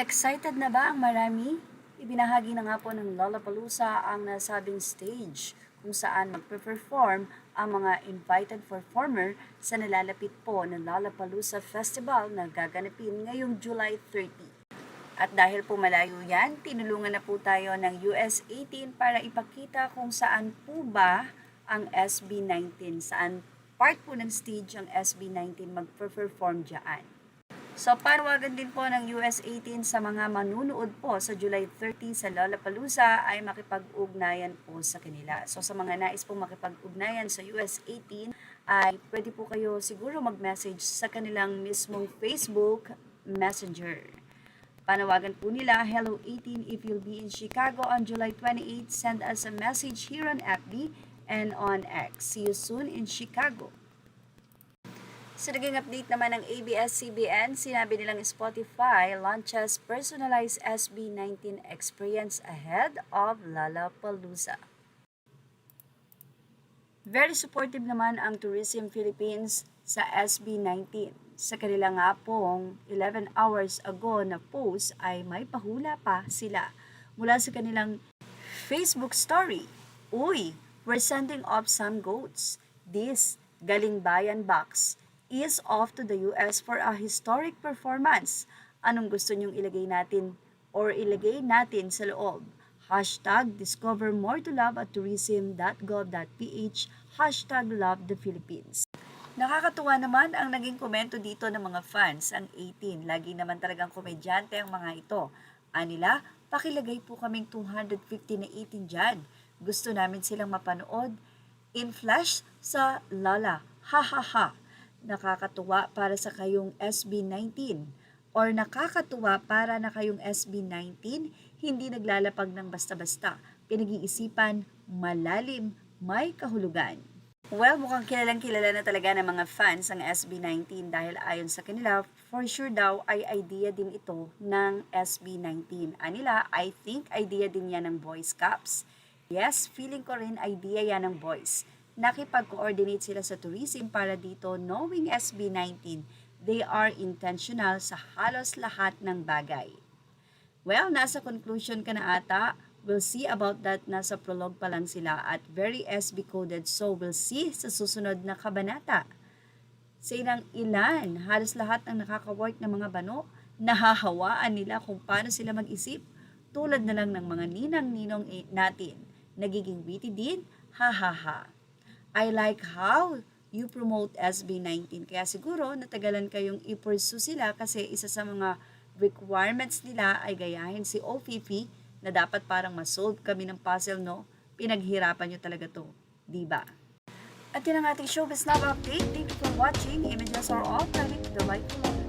Excited na ba ang marami? Ibinahagi na nga po ng Lollapalooza ang nasabing stage kung saan magpe-perform ang mga invited performer sa nalalapit po ng Lollapalooza Festival na gaganapin ngayong July 30. At dahil po malayo yan, tinulungan na po tayo ng US-18 para ipakita kung saan po ba ang SB19, saan part po ng stage ang SB19 magpe-perform dyan. So, panawagan din po ng US-18 sa mga manunood po sa July 30 sa Lollapalooza ay makipag-ugnayan po sa kanila. So, sa mga nais po makipag-ugnayan sa US-18 ay pwede po kayo siguro mag-message sa kanilang mismong Facebook Messenger. Panawagan po nila, Hello 18, if you'll be in Chicago on July 28, send us a message here on FB and on X. See you soon in Chicago. Sa naging update naman ng ABS-CBN, sinabi nilang Spotify launches personalized SB19 experience ahead of Lollapalooza. Very supportive naman ang Tourism Philippines sa SB19. Sa kanila nga pong 11 hours ago na post ay may pahula pa sila mula sa kanilang Facebook story. Uy, we're sending off some goats. This Galing Bayan box is off to the US for a historic performance. Anong gusto nyong ilagay natin sa loob? Hashtag discover more to love at tourism.gov.ph #LoveThePhilippines. Nakakatuwa naman ang naging komento dito ng mga fans, ang 18. Lagi naman talagang komedyante ang mga ito. Anila, pakilagay po kaming 250 na 18 dyan. Gusto namin silang mapanood in flash sa Lala. Ha ha ha. Nakakatuwa para sa kayong SB19 or nakakatuwa para na kayong SB19 hindi naglalapag ng basta-basta, pinag-iisipan, malalim, may kahulugan. Well, mukhang kilalang-kilala na talaga ng mga fans ang SB19 dahil ayon sa kanila, for sure daw ay idea din ito ng SB19. Anila, I think idea din yan ng Boy Scouts. Yes, feeling ko rin idea yan ng boys. Nakipag-coordinate sila sa tourism para dito knowing SB19, they are intentional sa halos lahat ng bagay. Well, nasa conclusion ka na ata. We'll see about that. Nasa prologue pa lang sila at very SB coded. So we'll see sa susunod na kabanata. Sa ilan, halos lahat ng nakaka-work ng mga bano, nahahawaan nila kung paano sila mag-isip. Tulad na lang ng mga ninang-ninong natin. Nagiging witty din, ha ha ha. I like how you promote SB19. Kaya siguro natagalan kayong i-pursue sila kasi isa sa mga requirements nila ay gayahin si Ofifi na dapat parang masolve kami ng puzzle, no? Pinaghirapan nyo talaga to, diba? At yun ang ating showbiz now update. Thank you for watching. Images are all private to the right to love.